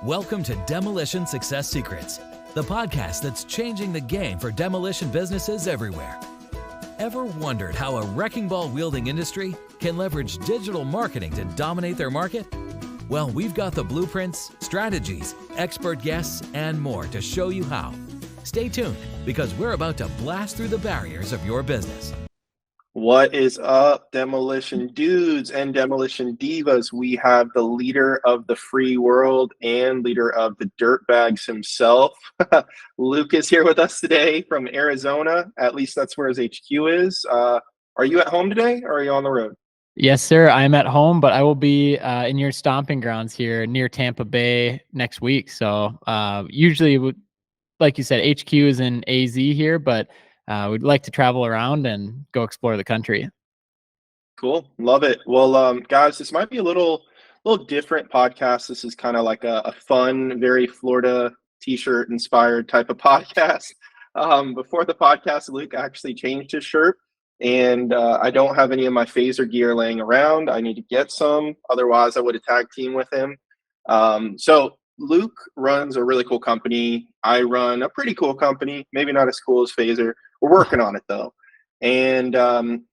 Welcome to Demolition Success Secrets, the podcast that's changing the game for demolition businesses everywhere. Ever wondered how a wrecking ball wielding industry can leverage digital marketing to dominate their market? Well, we've got the blueprints, strategies, expert guests, and more to show you how. Stay tuned, because we're about to blast through the barriers of your business. What is up, demolition dudes and demolition divas? We have the leader of the free world and leader of the dirtbags himself. Luke is here with us today from Arizona. At least that's where his HQ is. Are you at home today, or are you on the road? Yes, sir. I'm at home, but I will be in your stomping grounds here near Tampa Bay next week. So usually, like you said, HQ is in AZ here, but we'd like to travel around and go explore the country. Cool. Love it. Well, guys, this might be a little different podcast. This is kind of like a fun, very Florida t-shirt inspired type of podcast. Before the podcast, Luke actually changed his shirt, and I don't have any of my phaser gear laying around. I need to get some. Otherwise, I would have tag team with him. So Luke runs a really cool company. I run a pretty cool company, maybe not as cool as Phaser. We're working on it though. And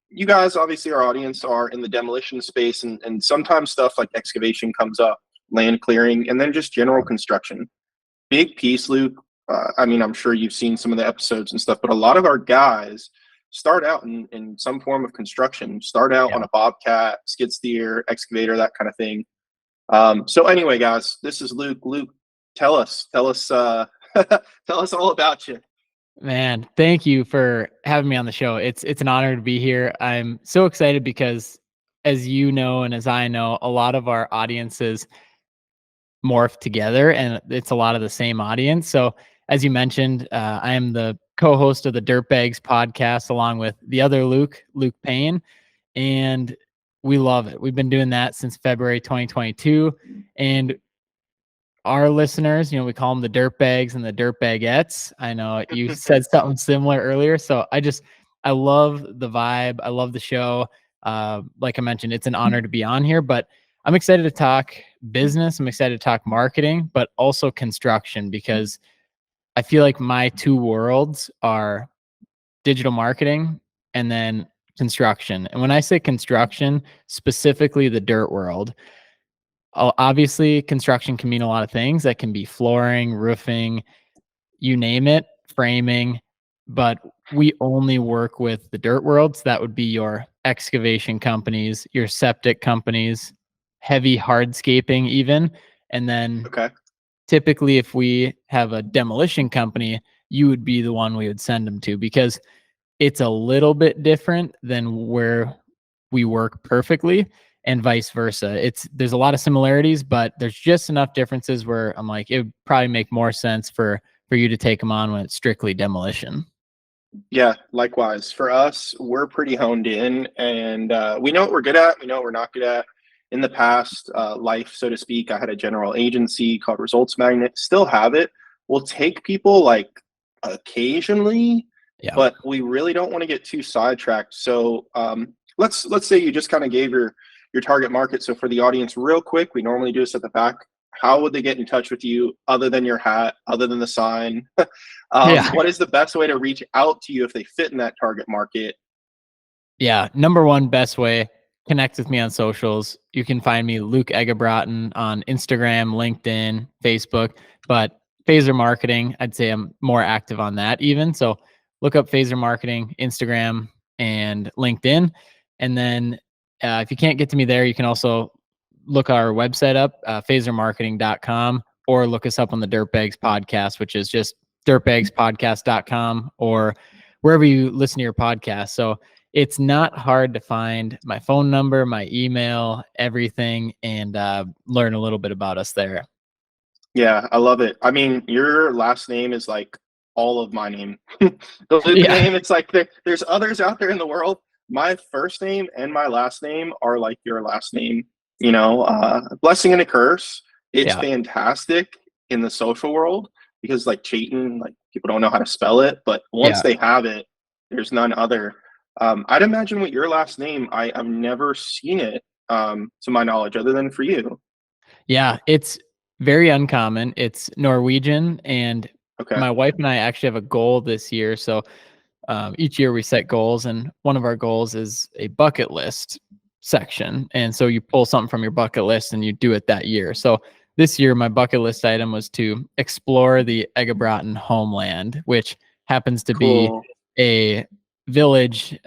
you guys, obviously our audience, are in the demolition space, and sometimes stuff like excavation comes up, land clearing, and then just general construction. Big piece, Luke. I mean, I'm sure you've seen some of the episodes and stuff, but a lot of our guys start out in some form of construction, start out on a bobcat, skid steer, excavator, that kind of thing. So anyway, guys, this is Luke. Luke, tell us tell us all about you. Man, thank you for having me on the show. It's an honor to be here. I'm so excited because, as you know, and as I know, a lot of our audiences morph together, and it's a lot of the same audience. So as you mentioned, I am the co-host of the Dirtbags podcast along with the other Luke Payne, and we love it. We've been doing that since February 2022, and our listeners, we call them the dirtbags and the dirtbagettes. I know you said something similar earlier. So I love the vibe. I love the show. Like I mentioned, it's an honor to be on here, but I'm excited to talk business. I'm excited to talk marketing, but also construction, because I feel like my two worlds are digital marketing and then construction. And when I say construction, specifically the dirt world, obviously construction can mean a lot of things. That can be flooring, roofing, you name it, framing, but we only work with the dirt world. So that would be your excavation companies, your septic companies, heavy hardscaping even. And then typically if we have a demolition company, you would be the one we would send them to, because it's a little bit different than where we work perfectly, and vice versa. There's a lot of similarities, but there's just enough differences where I'm like, it would probably make more sense for you to take them on when it's strictly demolition. Yeah, likewise. For us, we're pretty honed in, and we know what we're good at. We know what we're not good at. In the past life, so to speak, I had a general agency called Results Magnet. Still have it. We'll take people like occasionally, but we really don't want to get too sidetracked. So let's say you just kind of gave your target market. So for the audience, real quick, we normally do this at the back. How would they get in touch with you other than your hat, other than the sign? What is the best way to reach out to you if they fit in that target market? Yeah. Number one best way, connect with me on socials. You can find me Luke Eggebraaten on Instagram, LinkedIn, Facebook, but Phaser Marketing, I'd say I'm more active on that even. So look up Phaser Marketing, Instagram and LinkedIn. And then if you can't get to me there, you can also look our website up, phasermarketing.com, or look us up on the Dirtbags podcast, which is just dirtbagspodcast.com, or wherever you listen to your podcast. So it's not hard to find my phone number, my email, everything, and learn a little bit about us there. Yeah, I love it. I mean, your last name is like all of my name. The Luke name, it's like there's others out there in the world. My first name and my last name are like your last name, blessing and a curse. It's fantastic in the social world, because like Chayton, like people don't know how to spell it, but once they have it, there's none other. I'd imagine with your last name, I've never seen it to my knowledge other than for you. Yeah, it's Very uncommon. It's Norwegian, and Okay. my wife and I actually have a goal this year. So each year we set goals, and one of our goals is a bucket list section. And so you pull something from your bucket list and you do it that year. So this year, my bucket list item was to explore the Eggebraaten homeland, which happens to be Cool. a village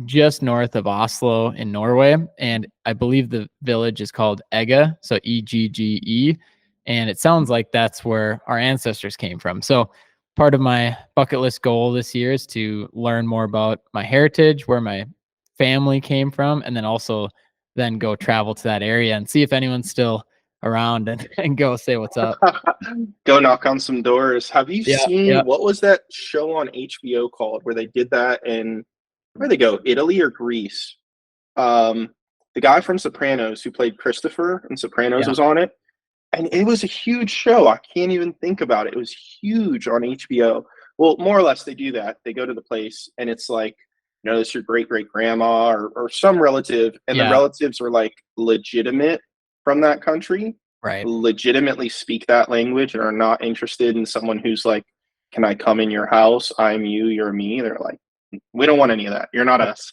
just north of Oslo in Norway. And I believe the village is called Egge, so Eggge. And it sounds like that's where our ancestors came from. So part of my bucket list goal this year is to learn more about my heritage, where my family came from, and then also then go travel to that area and see if anyone's still around and go say what's up. Go knock on some doors. Have you Yeah, seen yeah, what was that show on HBO called where they did that in where they go, Italy or Greece? Um, the guy from Sopranos who played Christopher in Sopranos yeah, was on it, and it was a huge show. I can't even think about it. It was huge on HBO. Well, more or less, they do that. They go to the place, and it's like, it's your great great grandma or some relative, and the yeah. relatives are like legitimate from that country, Right. legitimately speak that language, and are not interested in someone who's like, "Can I come in your house? I'm you, you're me." They're like, "We don't want any of that. You're not us."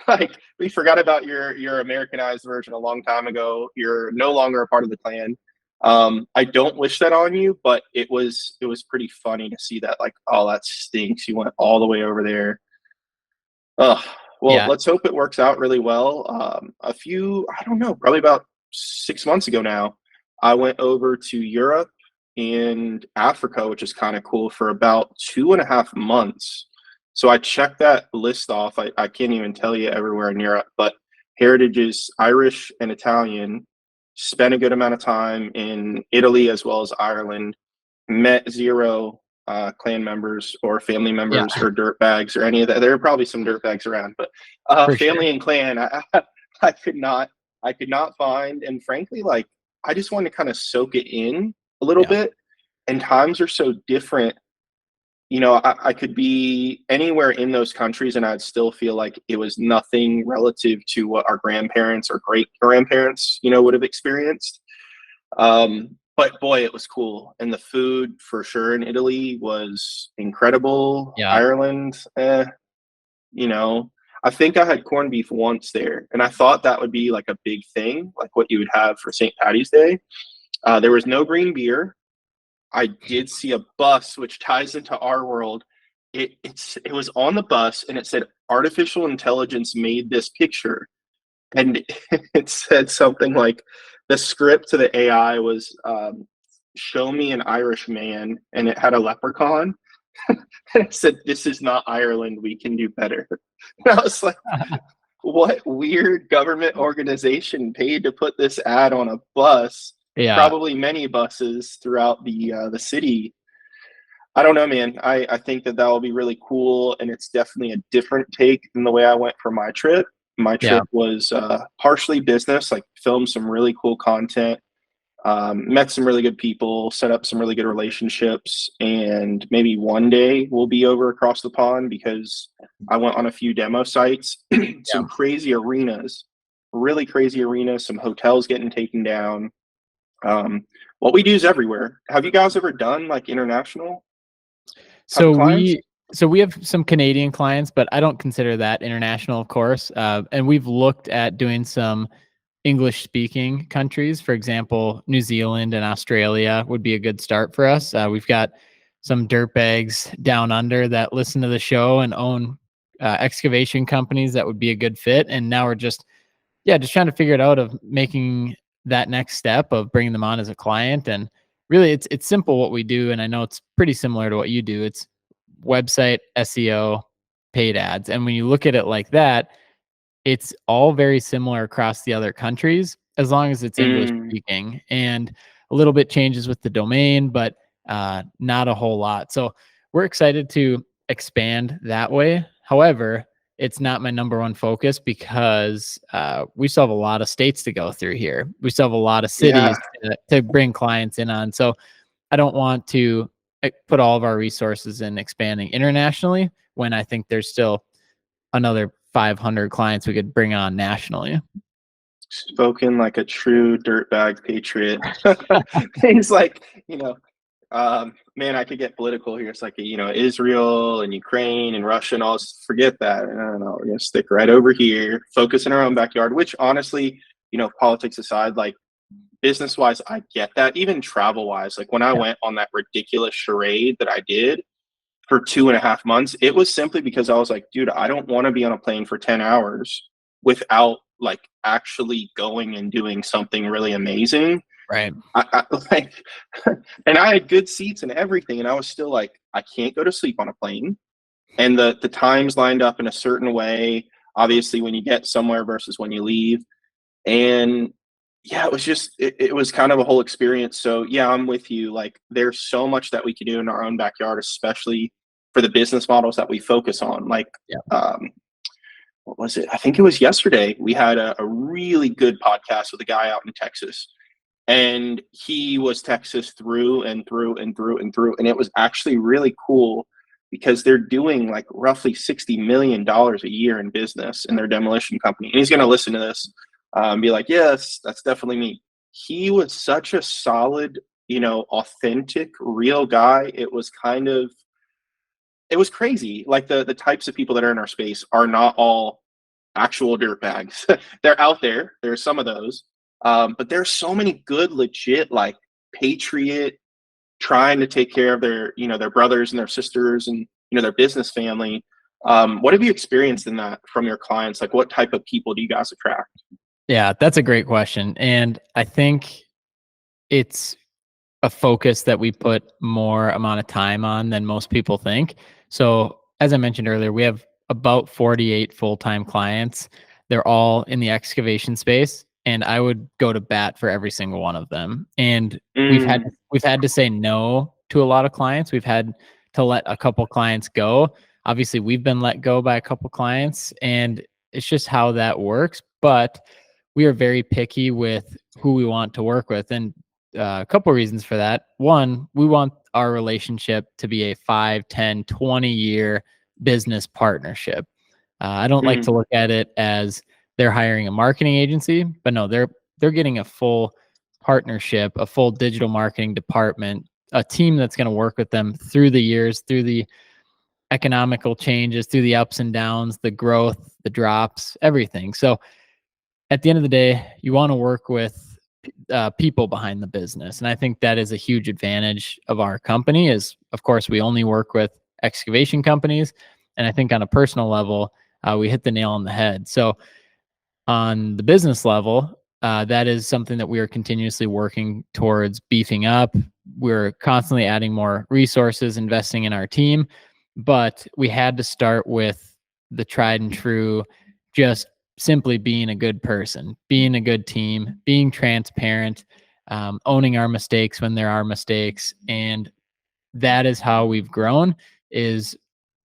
Like we forgot about your Americanized version a long time ago. You're no longer a part of the clan. I don't wish that on you, but it was pretty funny to see that, like, oh, that stinks. You went all the way over there. Ugh. Well, Yeah. let's hope it works out really well. I don't know, probably about 6 months ago now, I went over to Europe and Africa, which is kind of cool, for about 2.5 months. So I checked that list off. I can't even tell you everywhere in Europe, but heritage is Irish and Italian. Spent a good amount of time in Italy as well as Ireland. Met zero clan members or family Yeah, members or dirt bags or any of that. There are probably some dirt bags around, but for sure. family and clan, I could not find. And frankly, like, I just wanted to kind of soak it in a little Yeah. bit. And times are so different. I could be anywhere in those countries and I'd still feel like it was nothing relative to what our grandparents or great grandparents, would have experienced. But boy, it was cool. And the food for sure in Italy was incredible. Yeah. Ireland, you know, I think I had corned beef once there, and I thought that would be like a big thing, like what you would have for St. Patty's Day. There was no green beer. I did see a bus, which ties into our world. It was on the bus, and it said artificial intelligence made this picture, and it said something like the script to the AI was show me an Irish man, and it had a leprechaun. And it said, "This is not Ireland. We can do better." And I was like, what weird government organization paid to put this ad on a bus, Yeah. probably many buses throughout the city? I don't know, man. I think that will be really cool, and it's definitely a different take than the way I went for my trip. My Yeah. trip was partially business, like filmed some really cool content, met some really good people, set up some really good relationships, and maybe one day we'll be over across the pond because I went on a few demo sites, Yeah. some crazy arenas, really crazy arenas, some hotels getting taken down. What we do is everywhere. Have you guys ever done like international type of So clients? we have some Canadian clients, but I don't consider that international, of course. And we've looked at doing some English speaking countries. For example, New Zealand and Australia would be a good start for us. We've got some dirtbags down under that listen to the show and own excavation companies that would be a good fit. And now we're just trying to figure it out of making that next step of bringing them on as a client. And really, it's simple what we do, and I know it's pretty similar to what you do. It's website SEO, paid ads, and when you look at it like that, it's all very similar across the other countries as long as it's English Mm, speaking, and a little bit changes with the domain, but not a whole lot. So we're excited to expand that way. However, it's not my number one focus because we still have a lot of states to go through here. We still have a lot of yeah. cities to bring clients in on. So I don't want to put all of our resources in expanding internationally when I think there's still another 500 clients we could bring on nationally. Spoken like a true dirtbag patriot. Things like, man, I could get political here. It's like, Israel and Ukraine and Russia and all. Forget that. I don't know. We're gonna stick right over here, focus in our own backyard. Which honestly, politics aside, like business wise, I get that. Even travel wise, like when I went on that ridiculous charade that I did for 2.5 months, it was simply because I was like, dude, I don't want to be on a plane for 10 hours without like actually going and doing something really amazing. Right. Like, and I had good seats and everything, and I was still like, I can't go to sleep on a plane. And the times lined up in a certain way, obviously, when you get somewhere versus when you leave. And yeah, it was kind of a whole experience. So yeah, I'm with you. Like, there's so much that we can do in our own backyard, especially for the business models that we focus on. Like, what was it? I think it was yesterday. We had a really good podcast with a guy out in Texas, and he was Texas through and through and through and through. And it was actually really cool because they're doing like roughly $60 million a year in business in their demolition company. And he's going to listen to this and be like, yes, that's definitely me. He was such a solid, authentic, real guy. It was crazy. Like the types of people that are in our space are not all actual dirtbags. They're out there. There's some of those. But there's so many good, legit, like patriot, trying to take care of their brothers and their sisters and, their business family. What have you experienced in that from your clients? Like, what type of people do you guys attract? Yeah, that's a great question. And I think it's a focus that we put more amount of time on than most people think. So as I mentioned earlier, we have about 48 full-time clients. They're all in the excavation space, and I would go to bat for every single one of them. And we've had to say no to a lot of clients. We've had to let a couple clients go. Obviously, we've been let go by a couple clients, and it's just how that works. But we are very picky with who we want to work with. And a couple of reasons for that. One, we want our relationship to be a 5, 10, 20-year business partnership. I don't like to look at it as they're hiring a marketing agency, but no, they're getting a full partnership, a full digital marketing department, a team that's going to work with them through the years, through the economical changes, through the ups and downs, the growth, the drops, everything. So at the end of the day, you want to work with people behind the business. And I think that is a huge advantage of our company is, of course, we only work with excavation companies. And I think on a personal level, we hit the nail on the head. So on the business level, that is something that we are continuously working towards beefing up. We're constantly adding more resources, investing in our team, but we had to start with the tried and true, just simply being a good person, being a good team, being transparent, owning our mistakes when there are mistakes. And that is how we've grown, is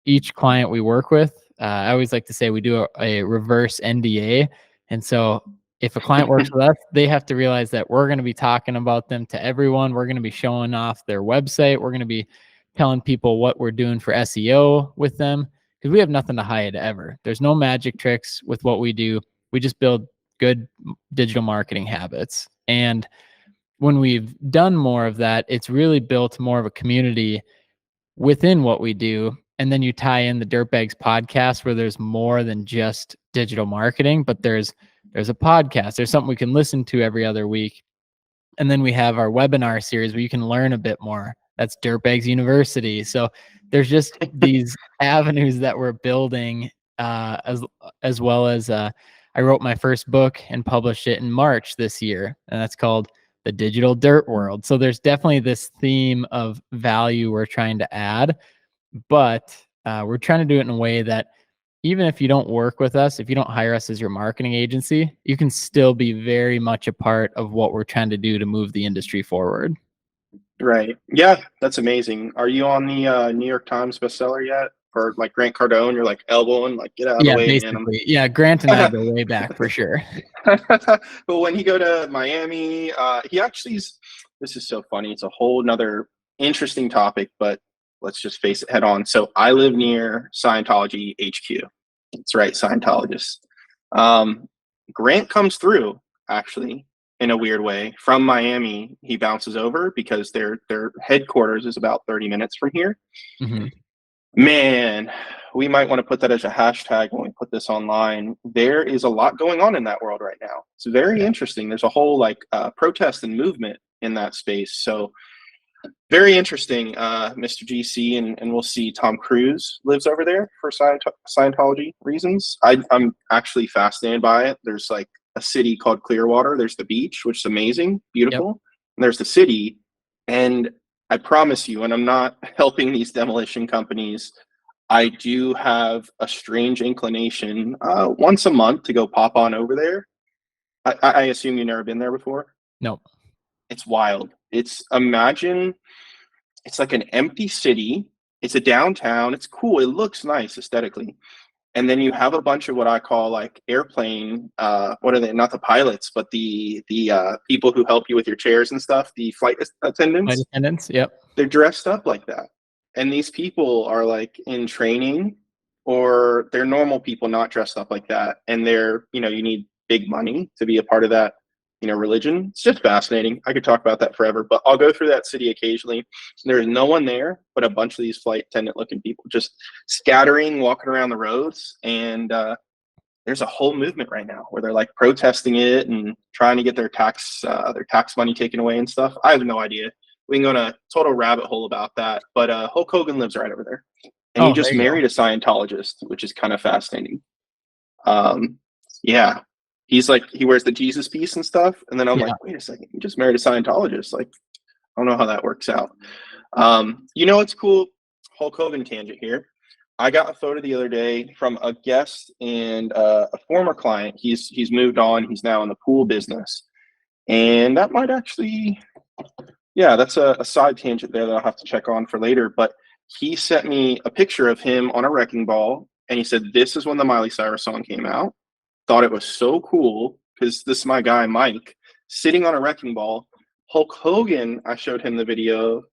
each client we work with. I always like to say we do a reverse NDA. And so if a client works with us, they have to realize that we're going to be talking about them to everyone. We're going to be showing off their website. We're going to be telling people what we're doing for SEO with them, because we have nothing to hide ever. There's no magic tricks with what we do. We just build good digital marketing habits. And when we've done more of that, it's really built more of a community within what we do. And then you tie in the Dirtbags podcast, where there's more than just digital marketing, but there's a podcast. There's something we can listen to every other week. And then we have our webinar series where you can learn a bit more. That's Dirtbags University. So there's just these avenues that we're building, as well as I wrote my first book and published it in March this year, and that's called The Digital Dirt World. So there's definitely this theme of value we're trying to add, but we're trying to do it in a way that even if you don't work with us, if you don't hire us as your marketing agency, you can still be very much a part of what we're trying to do to move the industry forward. Right. Yeah, that's amazing. Are you on the New York Times bestseller yet? Or like Grant Cardone, you're like elbowing, like get out of the way, basically. man. Yeah, Grant and I go way back for sure. But when he go to Miami, he actually's, this is so funny. It's a whole nother interesting topic, but let's just face it head on. So I live near Scientology HQ. That's right, Scientologists. Grant comes through. actually, in a weird way. From Miami, he bounces over because their headquarters is about 30 minutes from here. Mm-hmm. Man, we might want to put that as a hashtag when we put this online. There is a lot going on in that world right now. It's very interesting. There's a whole like protest and movement in that space. So very interesting, Mr. GC, and we'll see Tom Cruise lives over there for Scientology reasons. I'm actually fascinated by it. There's like a city called Clearwater. There's the beach, which is amazing, beautiful. Yep. And there's the city. And I promise you, and I'm not helping these demolition companies, I do have a strange inclination once a month to go pop on over there. I assume you've never been there before? Nope. It's wild. It's like an empty city. It's a downtown. It's cool. It looks nice aesthetically. And then you have a bunch of what I call like airplane, what are they? Not the pilots, but the people who help you with your chairs and stuff, the flight attendants. Flight attendants, yep. They're dressed up like that. And these people are like in training, or they're normal people not dressed up like that. And they're, you need big money to be a part of that, religion. It's just fascinating. I could talk about that forever, but I'll go through that city occasionally. There's no one there, but a bunch of these flight attendant looking people just scattering, walking around the roads. And there's a whole movement right now where they're like protesting it and trying to get their tax money taken away and stuff. I have no idea. We can go on a total rabbit hole about that. But Hulk Hogan lives right over there. And he just married a Scientologist, which is kind of fascinating. Yeah. He's like, he wears the Jesus piece and stuff. And then I'm like, wait a second, you just married a Scientologist. Like, I don't know how that works out. It's cool. Hulk Hogan tangent here. I got a photo the other day from a guest and a former client. He's moved on. He's now in the pool business. And that might actually, that's a side tangent there that I'll have to check on for later. But he sent me a picture of him on a wrecking ball. And he said, this is when the Miley Cyrus song came out. Thought it was so cool because this is my guy Mike sitting on a wrecking ball. Hulk Hogan, I showed him the video,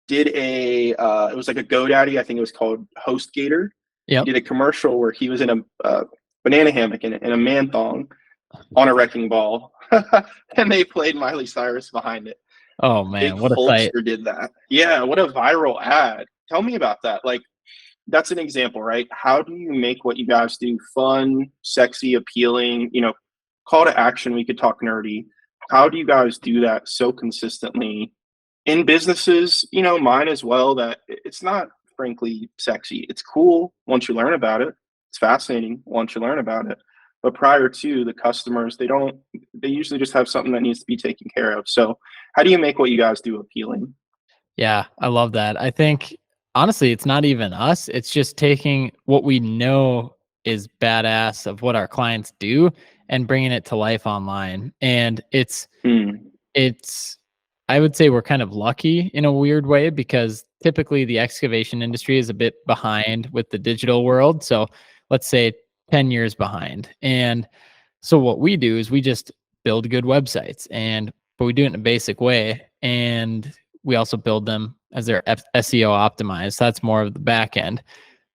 did it was like a GoDaddy, I think it was called HostGator. Yep. Did a commercial where he was in a banana hammock in a man thong on a wrecking ball, and they played Miley Cyrus behind it. Oh man, Big what a sight! Did that? Yeah, what a viral ad. Tell me about that. Like, that's an example, right? How do you make what you guys do fun, sexy, appealing, call to action? We could talk nerdy. How do you guys do that so consistently in businesses, mine as well, that it's not frankly sexy. It's cool once you learn about it. It's fascinating once you learn about it. But prior to, the customers, they usually just have something that needs to be taken care of. So how do you make what you guys do appealing? Yeah, I love that. I think honestly, it's not even us. It's just taking what we know is badass of what our clients do and bringing it to life online. And it's, I would say we're kind of lucky in a weird way because typically the excavation industry is a bit behind with the digital world. So let's say 10 years behind. And so what we do is we just build good websites, but we do it in a basic way. And we also build them as they're SEO optimized. So that's more of the back end.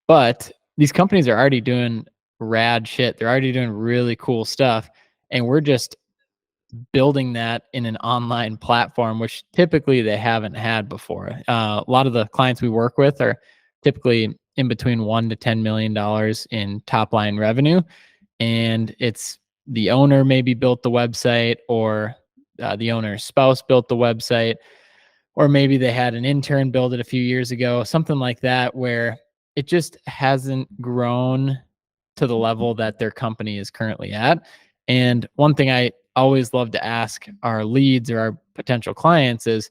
But these companies are already doing rad shit. They're already doing really cool stuff. And we're just building that in an online platform, which typically they haven't had before. A lot of the clients we work with are typically in between $1 to $10 million in top line revenue. And it's the owner maybe built the website, or the owner's spouse built the website, or maybe they had an intern build it a few years ago, something like that, where it just hasn't grown to the level that their company is currently at. And one thing I always love to ask our leads or our potential clients is,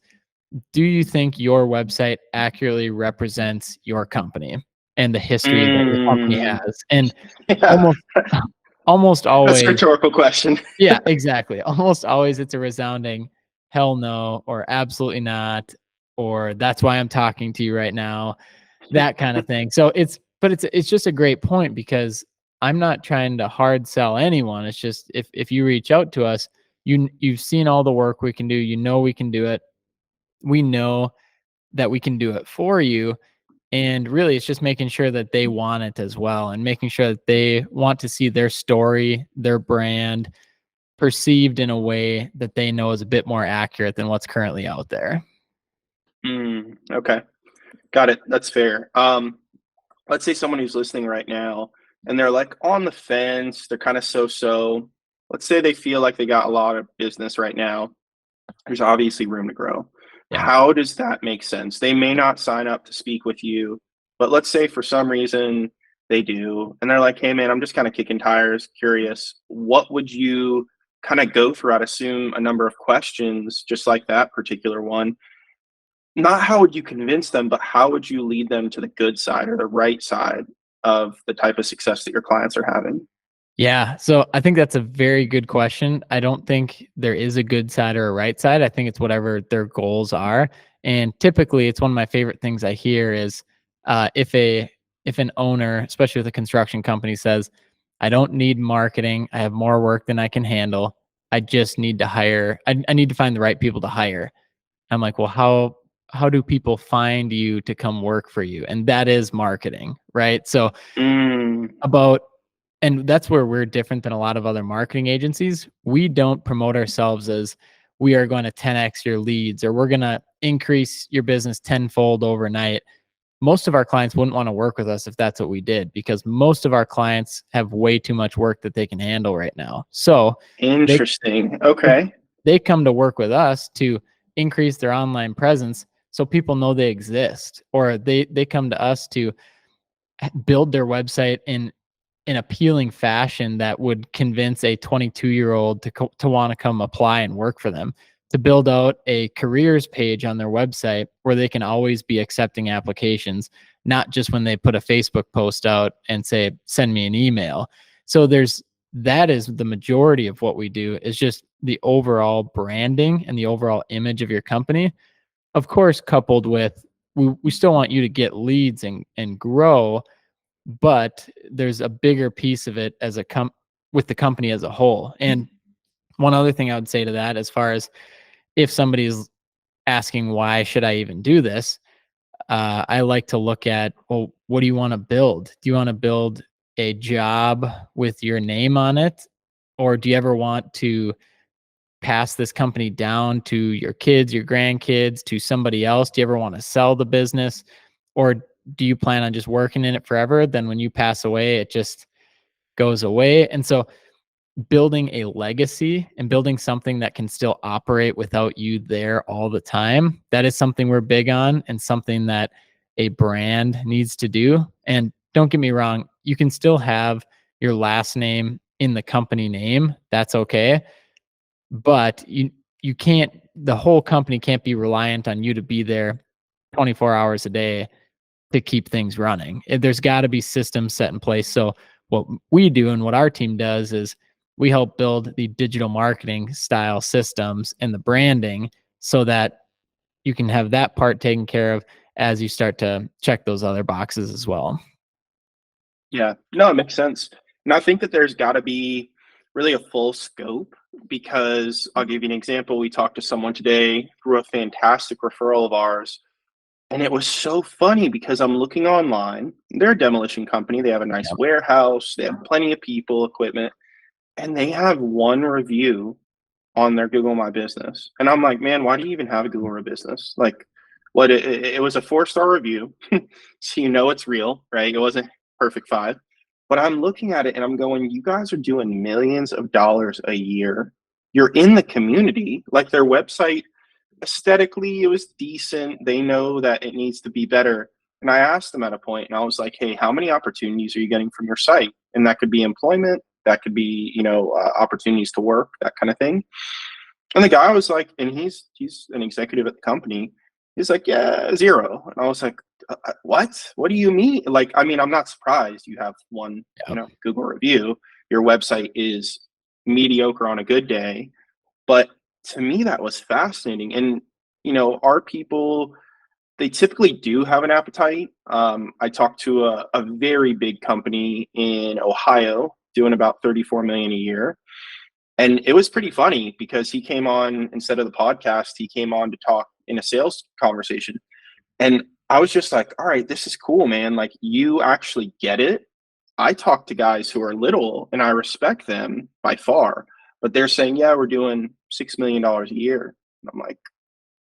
do you think your website accurately represents your company and the history that your company has? And almost always, that's a rhetorical question. Yeah, exactly. Almost always it's a resounding hell no, or absolutely not, or that's why I'm talking to you right now, that kind of thing. So it's just a great point, because I'm not trying to hard sell anyone. It's just, if you reach out to us, you've seen all the work we can do, we can do it. We know that we can do it for you. And really, it's just making sure that they want it as well, and making sure that they want to see their story, their brand, perceived in a way that they know is a bit more accurate than what's currently out there. Okay. Got it. That's fair. Let's say someone who's listening right now and they're like on the fence, they're kind of so. Let's say they feel like they got a lot of business right now. There's obviously room to grow. Yeah. How does that make sense? They may not sign up to speak with you, but let's say for some reason they do, and they're like, hey man, I'm just kind of kicking tires, curious. What would you kind of go through? I'd assume a number of questions, just like that particular one. Not how would you convince them, but how would you lead them to the good side or the right side of the type of success that your clients are having? Yeah. So I think that's a very good question. I don't think there is a good side or a right side. I think it's whatever their goals are. And typically it's one of my favorite things I hear is if an owner, especially with a construction company, says, I don't need marketing. I have more work than I can handle. I just need to hire. I need to find the right people to hire. I'm like, well, how do people find you to come work for you? And that is marketing, right? So Mm, about and that's where we're different than a lot of other marketing agencies. We don't promote ourselves as we are going to 10x your leads or we're going to increase your business tenfold overnight. Most of our clients wouldn't want to work with us if that's what we did, because most of our clients have way too much work that they can handle right now. So they interesting. Okay. they come to work with us to increase their online presence so people know they exist, or they come to us to build their website in an appealing fashion that would convince a 22-year-old to want to come apply and work for them, to build out a careers page on their website where they can always be accepting applications, not just when they put a Facebook post out and say, send me an email. So that is the majority of what we do, is just the overall branding and the overall image of your company. Of course, coupled with, we still want you to get leads and grow, but there's a bigger piece of it as with the company as a whole. And one other thing I would say to that, as far as if somebody's asking why should I even do this, I like to look at, well, what do you want to build? Do you want to build a job with your name on it, or do you ever want to pass this company down to your kids, your grandkids, to somebody else? Do you ever want to sell the business, or do you plan on just working in it forever? Then when you pass away, it just goes away. And so building a legacy and building something that can still operate without you there all the time, that is something we're big on, and something that a brand needs to do. And don't get me wrong, you can still have your last name in the company name. That's okay. But you can't, the whole company can't be reliant on you to be there 24 hours a day to keep things running. There's got to be systems set in place. So what we do and what our team does is we help build the digital marketing style systems and the branding so that you can have that part taken care of as you start to check those other boxes as well. Yeah. No, it makes sense. And I think that there's got to be really a full scope, because I'll give you an example. We talked to someone today through a fantastic referral of ours. And it was so funny because I'm looking online. They're a demolition company. They have a nice Yep. warehouse. They have plenty of people, equipment, and they have one review on their Google My Business. And I'm like, man, why do you even have a Google My Business? Like, what? It was a 4-star review, so you know it's real, right? It wasn't perfect 5, but I'm looking at it and I'm going, you guys are doing millions of dollars a year. You're in the community. Like, their website, aesthetically, it was decent. They know that it needs to be better. And I asked them at a point, and I was like, hey, how many opportunities are you getting from your site? And that could be employment, that could be, opportunities to work, that kind of thing. And the guy was like, and he's an executive at the company. He's like, yeah, 0. And I was like, what do you mean? Like, I mean, I'm not surprised you have one, Google review. Your website is mediocre on a good day. But to me, that was fascinating. And, our people, they typically do have an appetite. I talked to a very big company in Ohio doing about 34 million a year. And it was pretty funny because he came on, instead of the podcast, he came on to talk in a sales conversation. And I was just like, all right, this is cool, man. Like, you actually get it. I talk to guys who are little and I respect them by far, but they're saying, yeah, we're doing $6 million a year. And I'm like,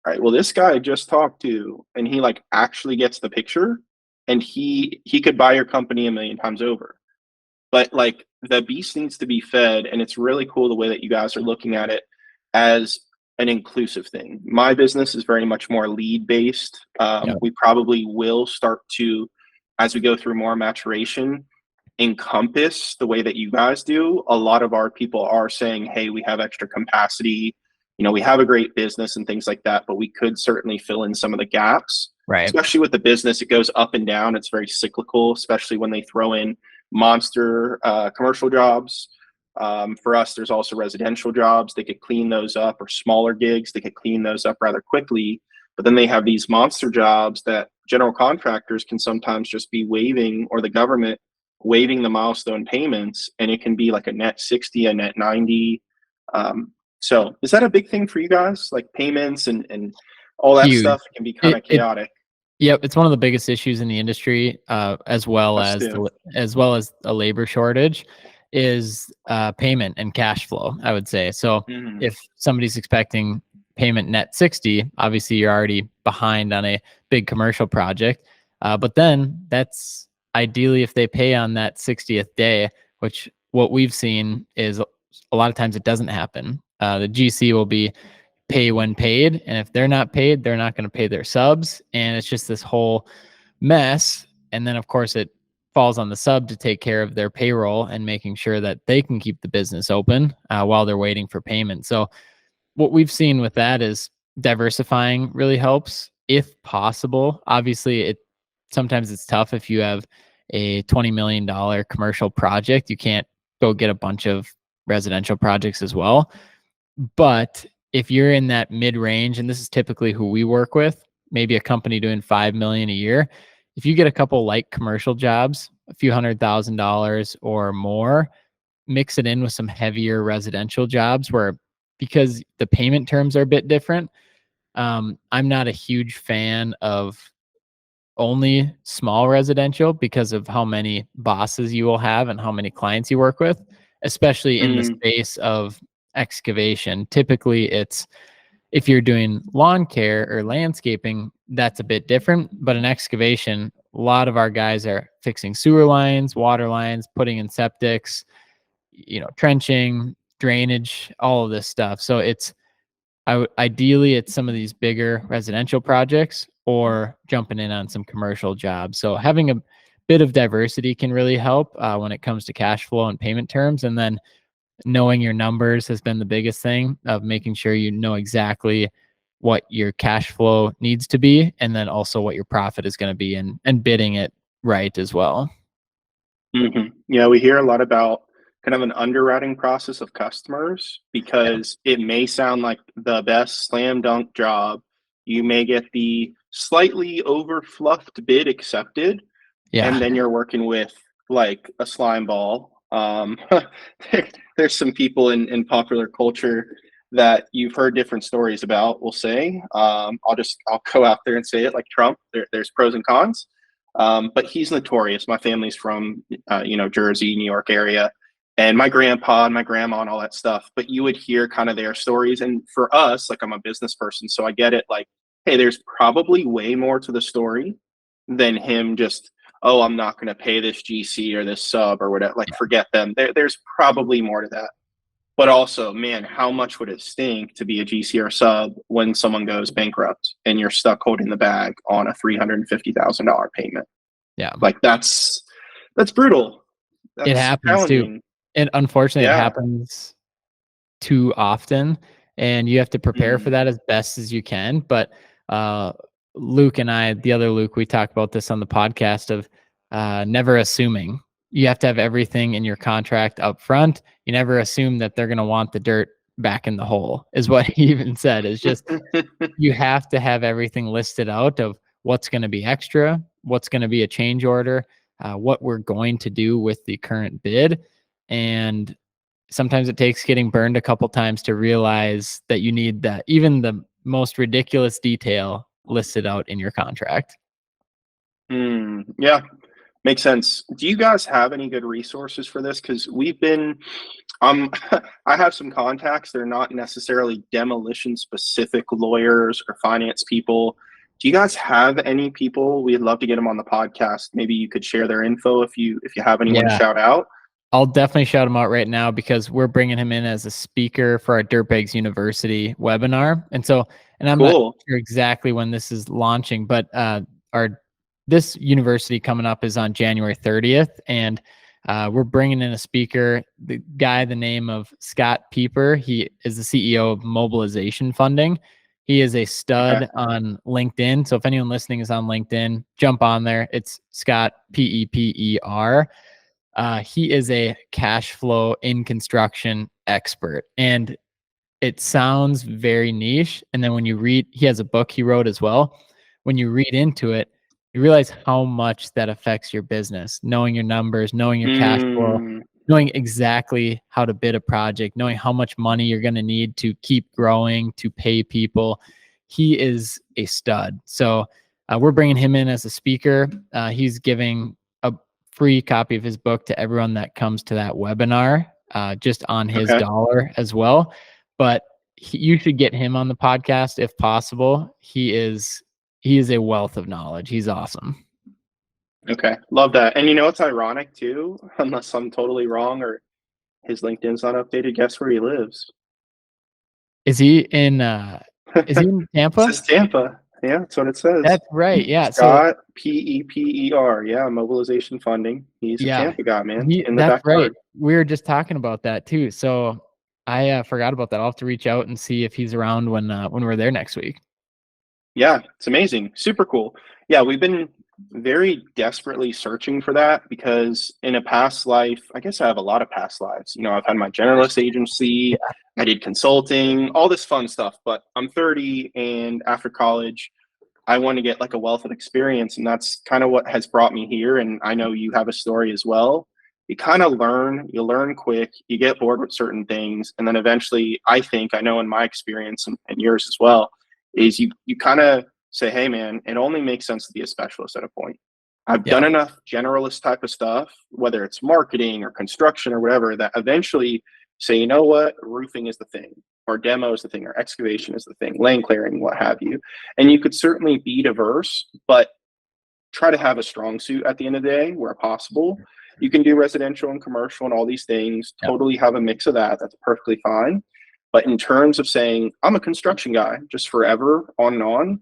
all right, well, this guy I just talked to, and he like actually gets the picture, and he could buy your company a million times over. But like the beast needs to be fed, and it's really cool the way that you guys are looking at it as an inclusive thing. My business is very much more lead based. Yeah. We probably will start to, as we go through more maturation, encompass the way that you guys do. A lot of our people are saying, hey, we have extra capacity, we have a great business and things like that, but we could certainly fill in some of the gaps. Right. Especially with the business, it goes up and down. It's very cyclical, especially when they throw in monster commercial jobs. For us, there's also residential jobs. They could clean those up, or smaller gigs. They could clean those up rather quickly. But then they have these monster jobs that general contractors can sometimes just be waiving, or the government waiving the milestone payments, and it can be like a net 60, a net 90. So is that a big thing for you guys? Like payments and all that Huge. stuff can be kind of chaotic. Yep, it's one of the biggest issues in the industry, as well Us as too. a labor shortage, is payment and cash flow, I would say. So Mhm. if somebody's expecting payment net 60, obviously you're already behind on a big commercial project. But then that's ideally if they pay on that 60th day, which what we've seen is a lot of times it doesn't happen. The GC will be pay when paid, and if they're not paid, they're not going to pay their subs, and it's just this whole mess. And then of course it falls on the sub to take care of their payroll and making sure that they can keep the business open while they're waiting for payment. So what we've seen with that is diversifying really helps if possible. Obviously it sometimes it's tough if you have a $20 million commercial project. You can't go get a bunch of residential projects as well. But if you're in that mid range, and this is typically who we work with, maybe a company doing 5 million a year, if you get a couple light commercial jobs, a few $100,000 or more, mix it in with some heavier residential jobs where, because the payment terms are a bit different. I'm not a huge fan of only small residential because of how many bosses you will have and how many clients you work with, especially in the Mm. space of excavation. Typically, it's if you're doing lawn care or landscaping, that's a bit different. But in excavation, a lot of our guys are fixing sewer lines, water lines, putting in septics, trenching, drainage, all of this stuff. So ideally it's some of these bigger residential projects or jumping in on some commercial jobs. So having a bit of diversity can really help when it comes to cash flow and payment terms. And then knowing your numbers has been the biggest thing, of making sure you know exactly what your cash flow needs to be, and then also what your profit is going to be, and bidding it right as well. Yeah, we hear a lot about kind of an underwriting process of customers, Yeah. because it may sound like the best slam dunk job. You may get the slightly over fluffed bid accepted, Yeah. and then you're working with like a slime ball. There's some people in popular culture that you've heard different stories about. We'll say, I'll go out there and say it like Trump. There's pros and cons, but he's notorious. My family's from Jersey, New York area, and my grandpa and my grandma and all that stuff. But you would hear kind of their stories, and for us, like I'm a business person, so I get it. Like, hey, there's probably way more to the story than him just, oh, I'm not going to pay this GC or this sub or whatever. Like, Yeah. forget them. There's probably more to that. But also, man, how much would it stink to be a GC or sub when someone goes bankrupt and you're stuck holding the bag on a $350,000 payment? Yeah. Like that's brutal. It That's happens too. challenging. And unfortunately, it Yeah. happens too often, and you have to prepare for Mm. that as best as you can. But uh, Luke and I, the other Luke, we talked about this on the podcast of never assuming. You have to have everything in your contract up front. You never assume that they're going to want the dirt back in the hole, is what he even said. Is just you have to have everything listed out of what's going to be extra, what's going to be a change order, what we're going to do with the current bid. And sometimes it takes getting burned a couple times to realize that you need that, even the most ridiculous detail listed out in your contract. Yeah. Makes sense. Do you guys have any good resources for this? Because we've been, I have some contacts. They're not necessarily demolition specific lawyers or finance people. Do you guys have any people? We'd love to get them on the podcast. Maybe you could share their info if you have anyone to Yeah. shout out. I'll definitely shout him out right now because we're bringing him in as a speaker for our Dirtbags University webinar. And I'm not Cool. sure exactly when this is launching, but this university coming up is on January 30th, and we're bringing in a speaker, the name of Scott Pieper. He is the CEO of Mobilization Funding. He is a stud on LinkedIn. So if anyone listening is on LinkedIn, jump on there. It's Scott Pepper. He is a cash flow in construction expert, and it sounds very niche. And then when you read, he has a book he wrote as well. When you read into it, you realize how much that affects your business, knowing your numbers, knowing your cash flow, knowing exactly how to bid a project, knowing how much money you're going to need to keep growing, to pay people. He is a stud. So we're bringing him in as a speaker. He's giving a free copy of his book to everyone that comes to that webinar, just on his dollar as well. But you should get him on the podcast if possible. He is a wealth of knowledge. He's awesome. Okay. Love that. And it's ironic too, unless I'm totally wrong or his LinkedIn's not updated. Guess where he lives? Is he in Tampa? It says Tampa. Yeah, that's what it says. That's right. Yeah. Scott Pepper. Yeah, Mobilization Funding. He's a Tampa guy, man. In the that's backyard. right. We were just talking about that too. So I forgot about that. I'll have to reach out and see if he's around when we're there next week. Yeah, it's amazing. Super cool. Yeah, we've been very desperately searching for that because in a past life, I guess I have a lot of past lives. I've had my generalist agency, I did consulting, all this fun stuff, but I'm 30 and after college, I want to get like a wealth of experience, and that's kind of what has brought me here. And I know you have a story as well. You kind of you learn quick, you get bored with certain things, and then eventually, I know in my experience and yours as well, is you kind of say, hey man, it only makes sense to be a specialist at a point. I've done enough generalist type of stuff, whether it's marketing or construction or whatever, that eventually say, you know what, roofing is the thing, or demo is the thing, or excavation is the thing, lane clearing, what have you. And you could certainly be diverse, but try to have a strong suit at the end of the day where possible. You can do residential and commercial and all these things, totally have a mix of that. That's perfectly fine. But in terms of saying, I'm a construction guy, just forever, on and on,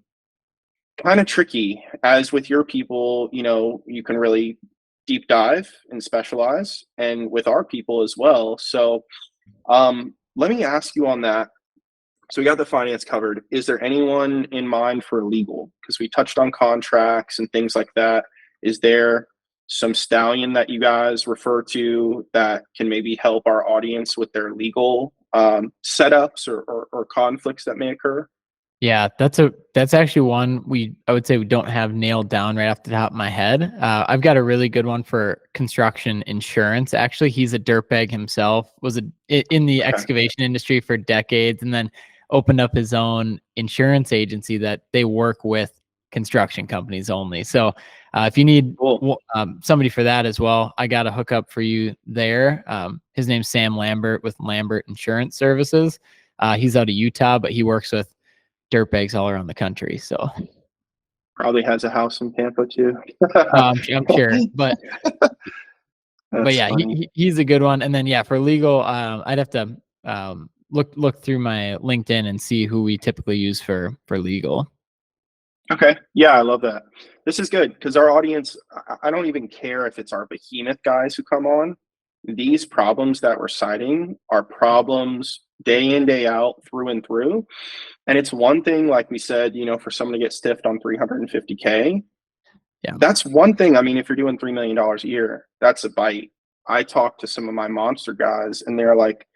kind of tricky. As with your people, you can really deep dive and specialize, and with our people as well. So let me ask you on that. So we got the finance covered. Is there anyone in mind for legal? Because we touched on contracts and things like that. Is there some stallion that you guys refer to that can maybe help our audience with their legal setups or conflicts that may occur? Yeah, that's actually one I would say we don't have nailed down right off the top of my head. I've got a really good one for construction insurance. Actually, he's a dirtbag himself, was in the excavation industry for decades, and then opened up his own insurance agency that they work with construction companies only. So if you need somebody for that as well, I got a hookup for you there. His name's Sam Lambert with Lambert Insurance Services. He's out of Utah, but he works with dirtbags all around the country. So probably has a house in Tampa too. I'm sure, but yeah, he's a good one. And then for legal, I'd have to look through my LinkedIn and see who we typically use for legal. Okay. Yeah, I love that. This is good because our audience, I don't even care if it's our behemoth guys who come on. These problems that we're citing are problems day in, day out, through and through. And it's one thing, like we said, for someone to get stiffed on $350K. Yeah. That's one thing. I mean, if you're doing $3 million a year, that's a bite. I talked to some of my monster guys and they're like,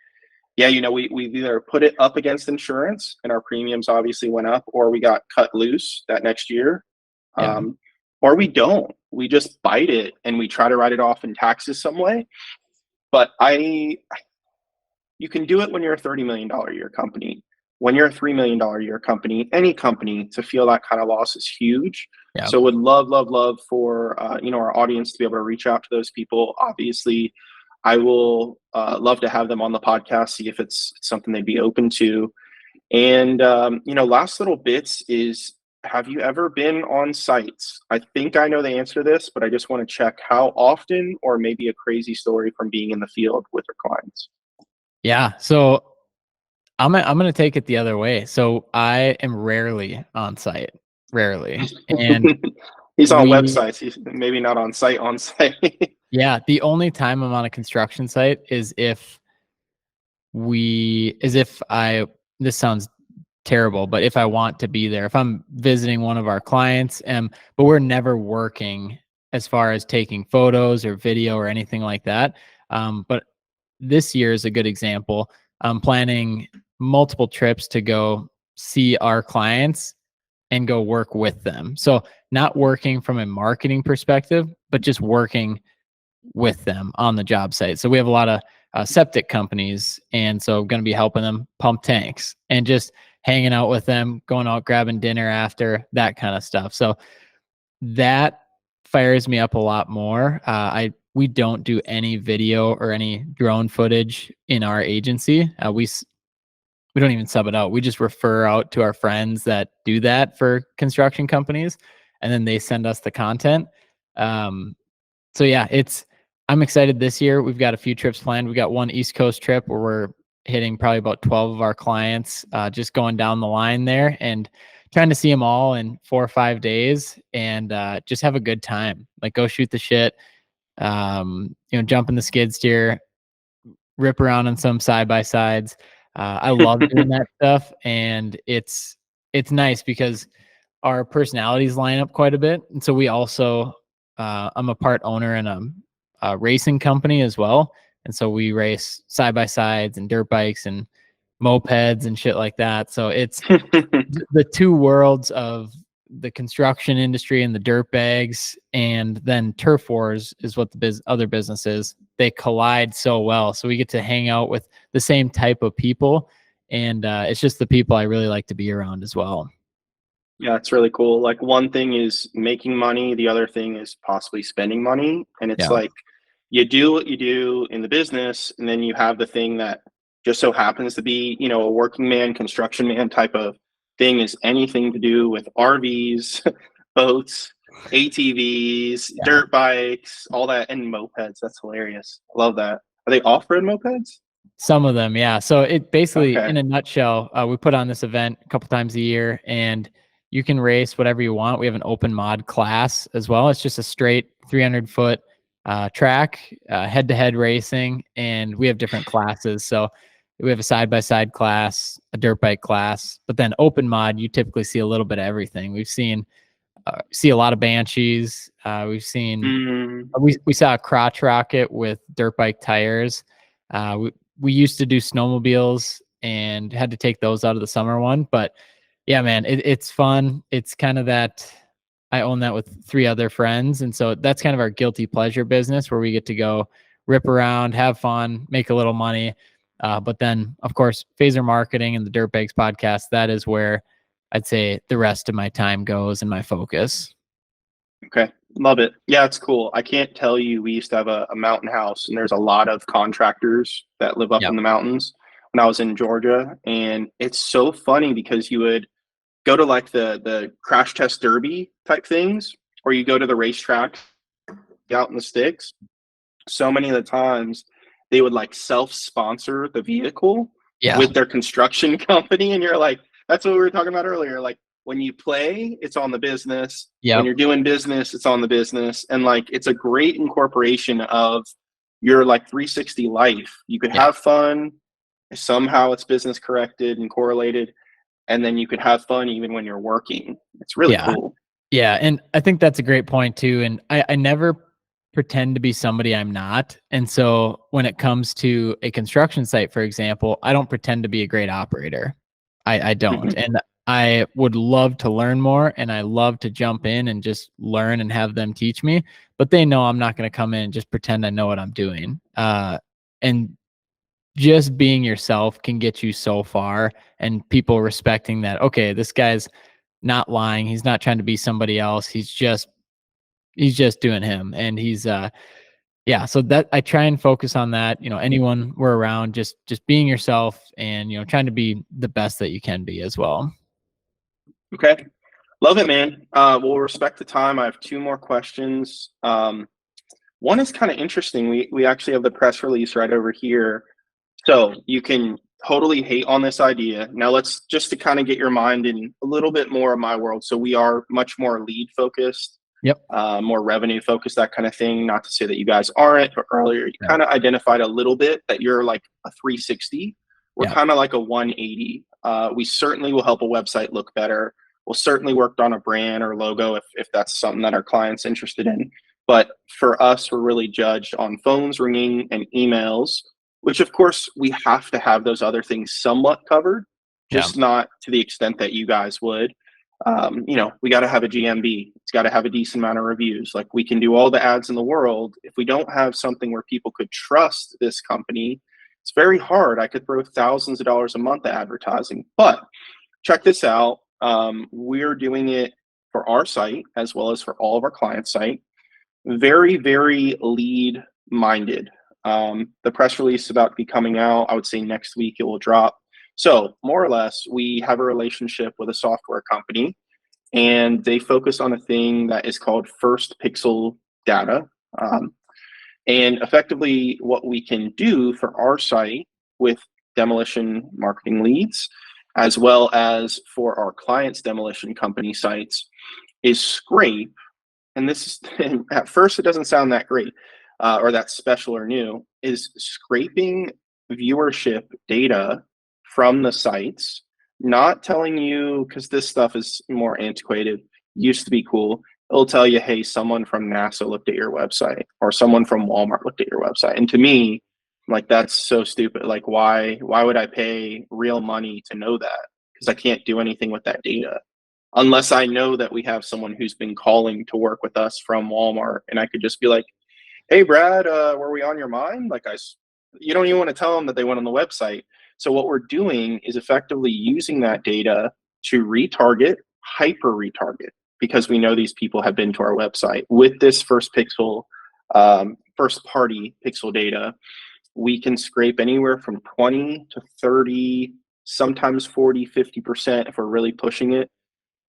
yeah, we've either put it up against insurance and our premiums obviously went up, or we got cut loose that next year. Or we don't. We just bite it and we try to write it off in taxes some way. But you can do it when you're a $30 million a year company. when you're a $3 million a year company, any company, to feel that kind of loss is huge. Yeah. So would love, love, love for our audience to be able to reach out to those people. Obviously, I will love to have them on the podcast, see if it's something they'd be open to. And last little bits is, have you ever been on sites? I think I know the answer to this, but I just want to check how often, or maybe a crazy story from being in the field with your clients. Yeah. So I'm gonna take it the other way. So I am rarely on site, rarely, and He's on we websites. He's maybe not on site. On site. yeah, the only time I'm on a construction site is if I this sounds terrible, but if I want to be there, if I'm visiting one of our clients, but we're never working as far as taking photos or video or anything like that. But this year is a good example. I'm planning multiple trips to go see our clients and go work with them. So not working from a marketing perspective, but just working with them on the job site. So we have a lot of septic companies, and so I'm going to be helping them pump tanks and just hanging out with them, going out grabbing dinner after, that kind of stuff. So that fires me up a lot more. We don't do any video or any drone footage in our agency. We don't even sub it out. We just refer out to our friends that do that for construction companies, and then they send us the content. So yeah, I'm excited this year. We've got a few trips planned. We got one East Coast trip where we're hitting probably about 12 of our clients, just going down the line there and trying to see them all in 4 or 5 days, and just have a good time. Like, go shoot the shit, jump in the skid steer, rip around on some side by sides. I love doing that stuff, and it's nice because our personalities line up quite a bit. And so we also, I'm a part owner in a racing company as well. And so we race side by sides and dirt bikes and mopeds and shit like that. So it's the two worlds of the construction industry and the dirt bags, and then turf wars is what the other business is. They collide so well. So we get to hang out with the same type of people. And it's just the people I really like to be around as well. Yeah, it's really cool. Like, one thing is making money, the other thing is possibly spending money. And it's Yeah. like, you do what you do in the business, and then you have the thing that just so happens to be, a working man, construction man type of thing, is anything to do with RVs, boats, ATVs, Yeah. dirt bikes, all that, and mopeds. That's hilarious. Love that. Are they off-road mopeds? Some of them, yeah. So it basically, Okay. in a nutshell, we put on this event a couple times a year, and you can race whatever you want. We have an open mod class as well. It's just a straight 300-foot track, head-to-head racing, and we have different classes. So we have a side-by-side class, a dirt bike class, but then open mod, you typically see a little bit of everything. We've seen see a lot of Banshees. We've seen we saw a crotch rocket with dirt bike tires. We used to do snowmobiles and had to take those out of the summer one. But yeah, man, it's fun. It's kind of that, I own that with 3 other friends. And so that's kind of our guilty pleasure business, where we get to go rip around, have fun, make a little money. But then, of course, Phaser Marketing and the Dirt Bags podcast, that is where I'd say the rest of my time goes and my focus. Okay. Love it. Yeah, it's cool. I can't tell you, we used to have a mountain house, and there's a lot of contractors that live up Yep. in the mountains when I was in Georgia. And it's so funny because you would go to like the crash test derby type things, or you go to the racetrack out in the sticks. So many of the times they would like self-sponsor the vehicle Yeah. with their construction company. And you're like, that's what we were talking about earlier. Like, when you play, it's on the business. Yep. When you're doing business, it's on the business. And like, it's a great incorporation of your like 360 life. You could have fun. Somehow it's business corrected and correlated. And then you could have fun even when you're working. It's really cool. Yeah. And I think that's a great point too. And I never pretend to be somebody I'm not. And so when it comes to a construction site, for example, I don't pretend to be a great operator. I don't. And I would love to learn more, and I love to jump in and just learn and have them teach me. But they know I'm not going to come in and just pretend I know what I'm doing. And just being yourself can get you so far, and people respecting that, okay, this guy's not lying. He's not trying to be somebody else. He's just doing him. And yeah, so that I try and focus on that. Anyone we're around, just being yourself, and trying to be the best that you can be as well. Okay. Love it, man. We'll respect the time. I have two more questions. One is kind of interesting. We actually have the press release right over here. So you can totally hate on this idea. Now let's just to kind of get your mind in a little bit more of my world. So we are much more lead focused. Yep. More revenue focused, that kind of thing. Not to say that you guys aren't, but earlier you kind of identified a little bit that you're like a 360. We're kind of like a 180. We certainly will help a website look better. We'll certainly work on a brand or logo if that's something that our client's interested in. But for us, we're really judged on phones ringing and emails, which of course we have to have those other things somewhat covered, just not to the extent that you guys would. We got to have a GMB. It's got to have a decent amount of reviews. Like, we can do all the ads in the world. If we don't have something where people could trust this company, it's very hard. I could throw thousands of dollars a month at advertising. But check this out. We're doing it for our site as well as for all of our clients' site. Very, very lead minded. The press release is about to be coming out. I would say next week it will drop. So more or less, we have a relationship with a software company, and they focus on a thing that is called first pixel data. And effectively what we can do for our site with demolition marketing leads, as well as for our clients' demolition company sites, is scrape. And this is, at first it doesn't sound that great or that special or new, is scraping viewership data from the sites, not telling you, because this stuff is more antiquated, used to be cool. It'll tell you, hey, someone from NASA looked at your website, or someone from Walmart looked at your website. And to me, like, that's so stupid. Like, why would I pay real money to know that? Because I can't do anything with that data unless I know that we have someone who's been calling to work with us from Walmart, and I could just be like, hey, Brad, were we on your mind? Like, you don't even want to tell them that they went on the website. So what we're doing is effectively using that data to retarget, hyper retarget, because we know these people have been to our website. With this first party pixel data, we can scrape anywhere from 20 to 30, sometimes 40, 50% if we're really pushing it,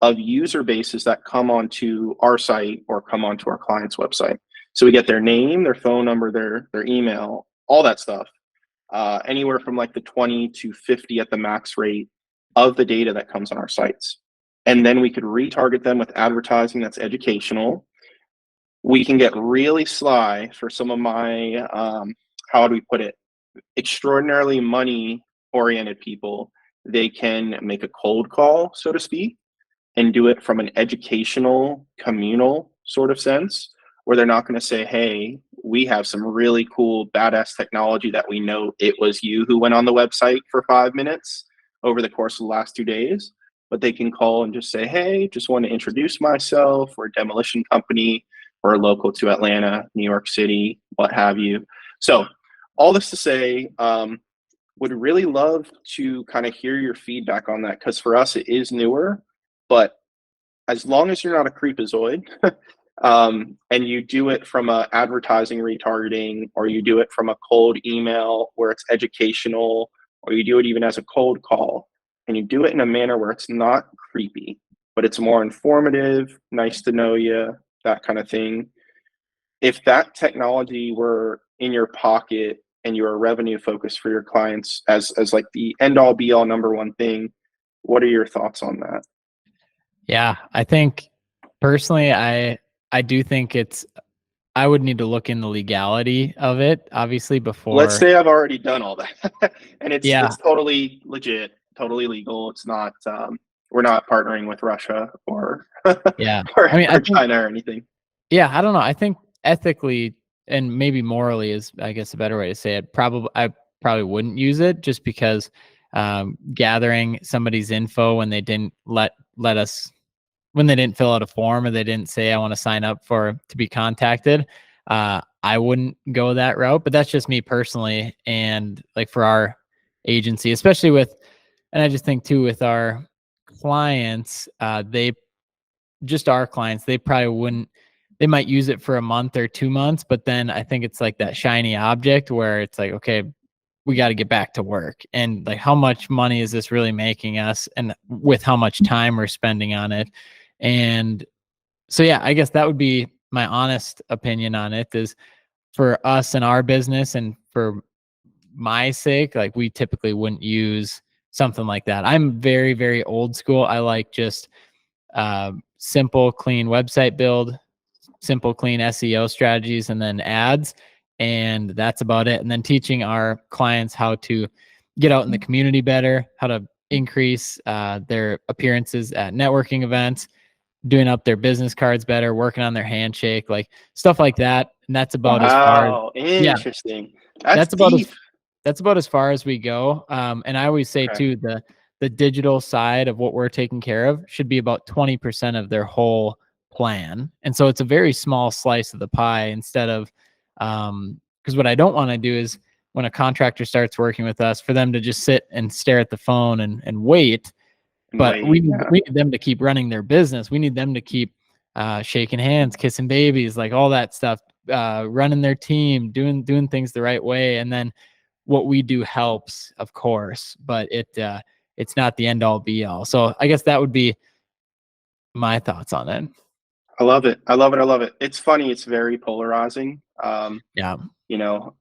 of user bases that come onto our site or come onto our client's website. So we get their name, their phone number, their email, all that stuff. Anywhere from like the 20 to 50 at the max rate of the data that comes on our sites. And then we could retarget them with advertising that's educational. We can get really sly for some of my, how do we put it, extraordinarily money-oriented people. They can make a cold call, so to speak, and do it from an educational, communal sort of sense, where they're not going to say, hey, we have some really cool, badass technology that we know it was you who went on the website for 5 minutes over the course of the last 2 days. But they can call and just say, hey, just want to introduce myself. We're a demolition company. We're local to Atlanta, New York City, what have you. So all this to say, would really love to kind of hear your feedback on that, because for us it is newer. But as long as you're not a creepazoid, and you do it from a advertising retargeting, or you do it from a cold email where it's educational, or you do it even as a cold call, and you do it in a manner where it's not creepy, but it's more informative, nice to know you, that kind of thing. If that technology were in your pocket and you were revenue focused for your clients as like the end all be all number one thing, what are your thoughts on that? Yeah, I think personally, I do think I would need to look in the legality of it, obviously, before. Let's say I've already done all that, and it's Yeah. it's totally legit, totally legal. It's not we're not partnering with Russia or Yeah. or, I mean, or China or anything. Yeah, I don't know. I think ethically and maybe morally is, I guess, a better way to say it. I probably wouldn't use it, just because gathering somebody's info when they didn't let us, when they didn't fill out a form, or they didn't say, I want to sign up to be contacted. I wouldn't go that route, but that's just me personally. And like for our agency, especially with, and I just think too with our clients, our clients, they probably wouldn't, they might use it for a month or 2 months, but then I think it's like that shiny object where it's like, okay, we got to get back to work. And like, how much money is this really making us? And with how much time we're spending on it. And so, yeah, I guess that would be my honest opinion on it is for us and our business and for my sake, like we typically wouldn't use something like that. I'm very, very old school. I like just simple, clean website build, simple, clean SEO strategies, and then ads. And that's about it. And then teaching our clients how to get out in the community better, how to increase their appearances at networking events, doing up their business cards better, working on their handshake, like stuff like that. And that's about as far as, Wow, yeah, interesting. That's that's about as deep. that's about as far as we go. And I always say Okay. too, the digital side of what we're taking care of should be about 20% of their whole plan. And so it's a very small slice of the pie instead of, because what I don't want to do is when a contractor starts working with us for them to just sit and stare at the phone and wait. And But wait, yeah. we need them to keep running their business. We need them to keep shaking hands, kissing babies, like all that stuff, running their team, doing things the right way. And then what we do helps, of course, but it's not the end all be all. So I guess that would be my thoughts on it. I love it. I love it. I love it. It's funny. It's very polarizing. Yeah. You know,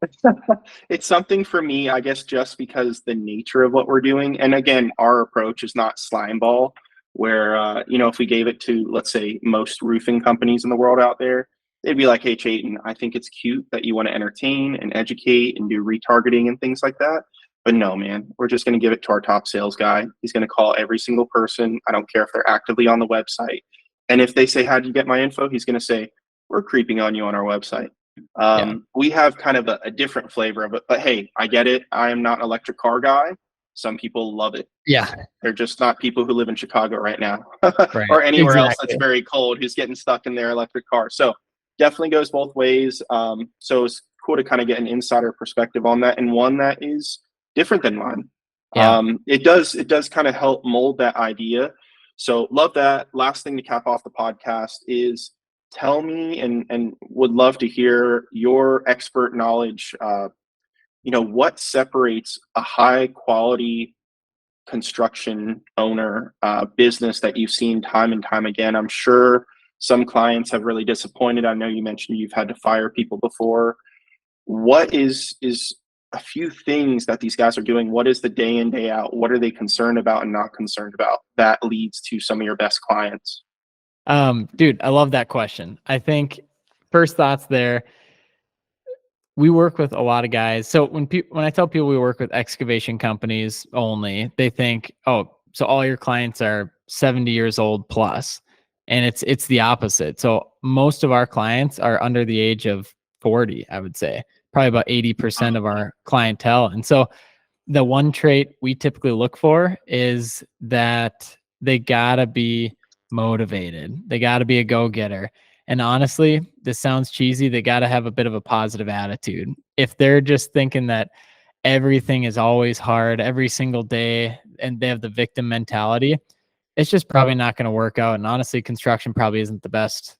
it's something for me, I guess, just because the nature of what we're doing. And again, our approach is not slime ball, where, if we gave it to, let's say, most roofing companies in the world out there, they'd be like, hey, Chayton, I think it's cute that you want to entertain and educate and do retargeting and things like that. But no, man, we're just going to give it to our top sales guy. He's going to call every single person. I don't care if they're actively on the website. And if they say, how'd you get my info? He's going to say, we're creeping on you on our website. Yeah. We have kind of a different flavor of it, but hey, I get it. I am not an electric car guy. Some people love it. Yeah. They're just not people who live in Chicago right now Right. or anywhere else that's Exactly. very cold who's getting stuck in their electric car. So definitely goes both ways. So it's cool to kind of get an insider perspective on that and one that is different than mine. Yeah. It does kind of help mold that idea. So love that. Last thing to cap off the podcast is tell me and would love to hear your expert knowledge. What separates a high quality construction owner business that you've seen time and time again? I'm sure some clients have really disappointed. I know you mentioned you've had to fire people before. What is a few things that these guys are doing? What is the day in, day out? What are they concerned about and not concerned about that leads to some of your best clients? Dude, I love that question. I think first thoughts there, we work with a lot of guys. So when I tell people we work with excavation companies only, they think, oh, so all your clients are 70 years old plus. And it's the opposite. So most of our clients are under the age of 40, I would say. Probably about 80% of our clientele. And so the one trait we typically look for is that they gotta be motivated. They gotta be a go-getter. And honestly, this sounds cheesy. They gotta have a bit of a positive attitude. If they're just thinking that everything is always hard every single day and they have the victim mentality, it's just probably not going to work out. And honestly, construction probably isn't the best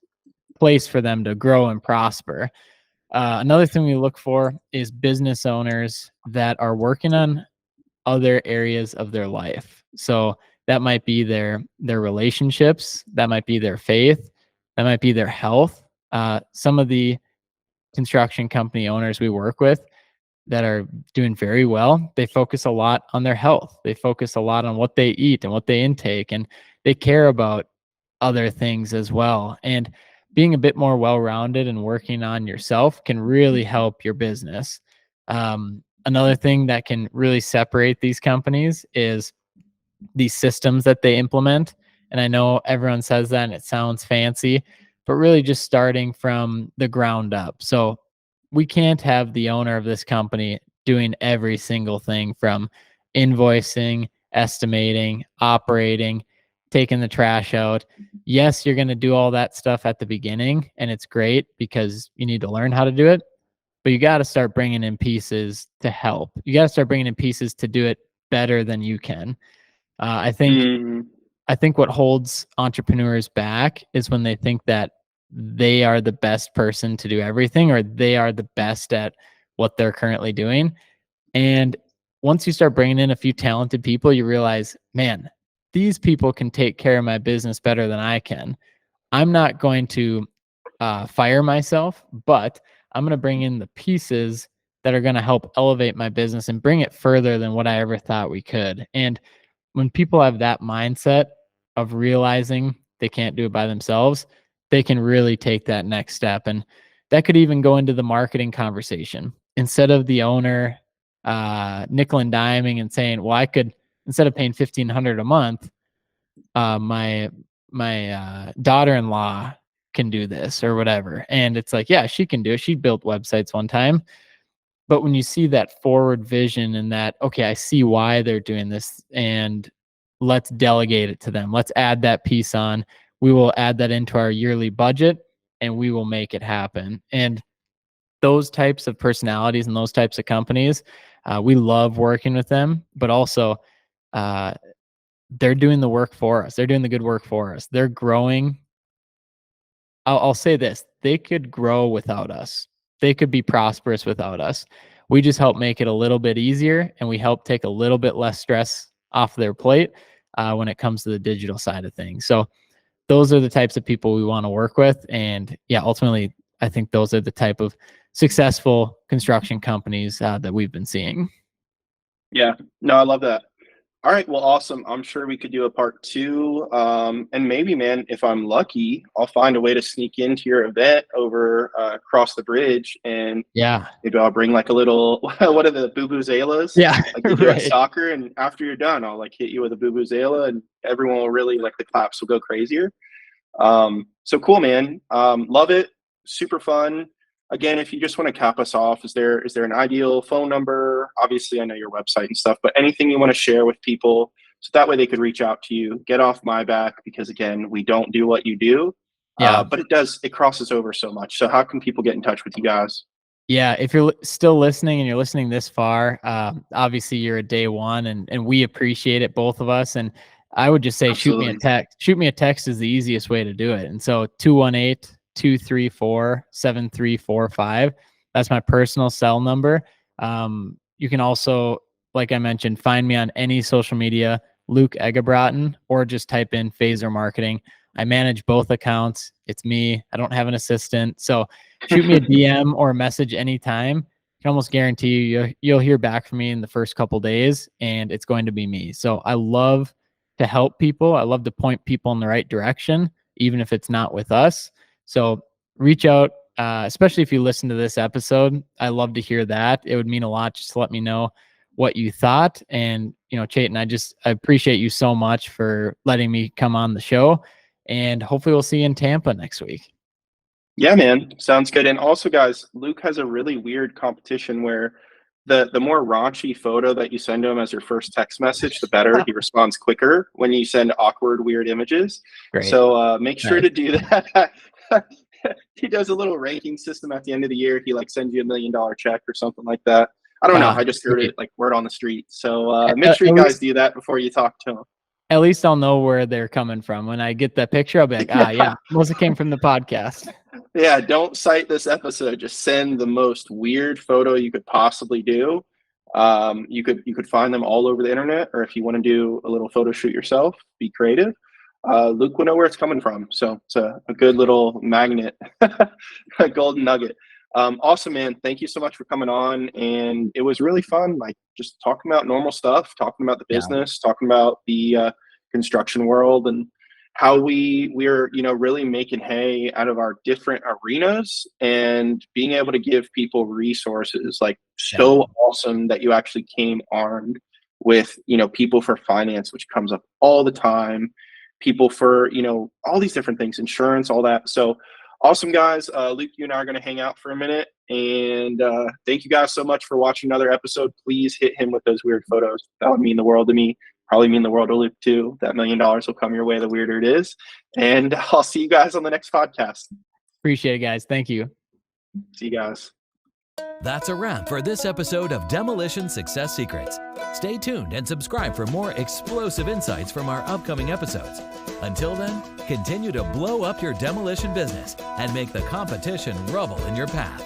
place for them to grow and prosper. Another thing we look for is business owners that are working on other areas of their life. So that might be their relationships, that might be their faith, that might be their health. Some of the construction company owners we work with that are doing very well, they focus a lot on their health. They focus a lot on what they eat and what they intake, and they care about other things as well. And being a bit more well-rounded and working on yourself can really help your business. Another thing that can really separate these companies is these systems that they implement. And I know everyone says that and it sounds fancy, but really just starting from the ground up. So we can't have the owner of this company doing every single thing from invoicing, estimating, operating. taking the trash out. Yes, you're going to do all that stuff at the beginning, and it's great because you need to learn how to do it. But you got to start bringing in pieces to help. You got to start bringing in pieces to do it better than you can. I think Mm, I think what holds entrepreneurs back is when they think that they are the best person to do everything, or they are the best at what they're currently doing. And once you start bringing in a few talented people, you realize, man, these people can take care of my business better than I can. I'm not going to fire myself, but I'm going to bring in the pieces that are going to help elevate my business and bring it further than what I ever thought we could. And when people have that mindset of realizing they can't do it by themselves, they can really take that next step. And that could even go into the marketing conversation. Instead of the owner nickel and diming and saying, well, I could, instead of paying 1,500 a month, my daughter-in-law can do this or whatever. And it's like, yeah, she can do it. She built websites one time. But when you see that forward vision and that, okay, I see why they're doing this, and let's delegate it to them. Let's add that piece on. We will add that into our yearly budget and we will make it happen. And those types of personalities and those types of companies, we love working with them, but also uh, they're doing the work for us. They're doing the good work for us. They're growing. I'll say this, they could grow without us. They could be prosperous without us. We just help make it a little bit easier, and we help take a little bit less stress off their plate when it comes to the digital side of things. So those are the types of people we want to work with. And yeah, ultimately, I think those are the type of successful construction companies that we've been seeing. yeah, no, I love that. All right, well, awesome. I'm sure we could do a part two. And maybe, man, if I'm lucky, I'll find a way to sneak into your event over across the bridge, and Yeah. maybe I'll bring like a little what are the bubuzelas? Yeah. Like they do at Right. soccer, and after you're done, I'll like hit you with a bubuzela, and everyone will really like the claps will go crazier. So cool, man. Love it. Super fun. Again, if you just want to cap us off, is there an ideal phone number? Obviously, I know your website and stuff, but anything you want to share with people so that way they could reach out to you, get off my back, because again, we don't do what you do. Yeah. But it crosses over so much. So how can people get in touch with you guys? Yeah, if you're still listening and you're listening this far, obviously you're a day one, and we appreciate it, both of us. And I would just say, shoot me a Absolutely. text. Shoot me a text is the easiest way to do it. And so 218-234-7345. That's my personal cell number. You can also, like I mentioned, find me on any social media, Luke Eggebraaten, or just type in Phaser Marketing. I manage both accounts. It's me. I don't have an assistant. So shoot me a DM or a message anytime. I can almost guarantee you'll hear back from me in the first couple days, and it's going to be me. So I love to help people. I love to point people in the right direction, even if it's not with us. So reach out, especially if you listen to this episode. I love to hear that. It would mean a lot just to let me know what you thought. And, Chayton, I appreciate you so much for letting me come on the show. And hopefully we'll see you in Tampa next week. Yeah, man. Sounds good. And also, guys, Luke has a really weird competition where the more raunchy photo that you send to him as your first text message, the better. He responds quicker when you send awkward, weird images. Great. So make sure Nice. to do that. He does a little ranking system at the end of the year. He like sends you $1 million check or something like that. I don't know. I just heard Sweet. it like word on the street. So make At sure you guys least, do that before you talk to him. at least I'll know where they're coming from. When I get that picture, I'll be like, yeah, mostly came from the podcast. Yeah, don't cite this episode. Just send the most weird photo you could possibly do. You could find them all over the internet, or if you want to do a little photo shoot yourself, be creative. Luke will know where it's coming from. So it's a good little magnet, a golden nugget. Awesome, man. Thank you so much for coming on. And it was really fun, like just talking about normal stuff, talking about the Yeah. business, talking about the construction world, and how we're really making hay out of our different arenas and being able to give people resources. Like, so awesome that you actually came armed with people for finance, which comes up all the time, people for all these different things, insurance, all that. So awesome, guys. Luke, you and I are going to hang out for a minute, and thank you guys so much for watching another episode. Please hit him with those weird photos. That would mean the world to me. probably mean the world to Luke too. That $1 million will come your way the weirder it is. And I'll see you guys on the next podcast. Appreciate it, guys. Thank you. See you guys. That's a wrap for this episode of Demolition Success Secrets. Stay tuned and subscribe for more explosive insights from our upcoming episodes. Until then, continue to blow up your demolition business and make the competition rubble in your path.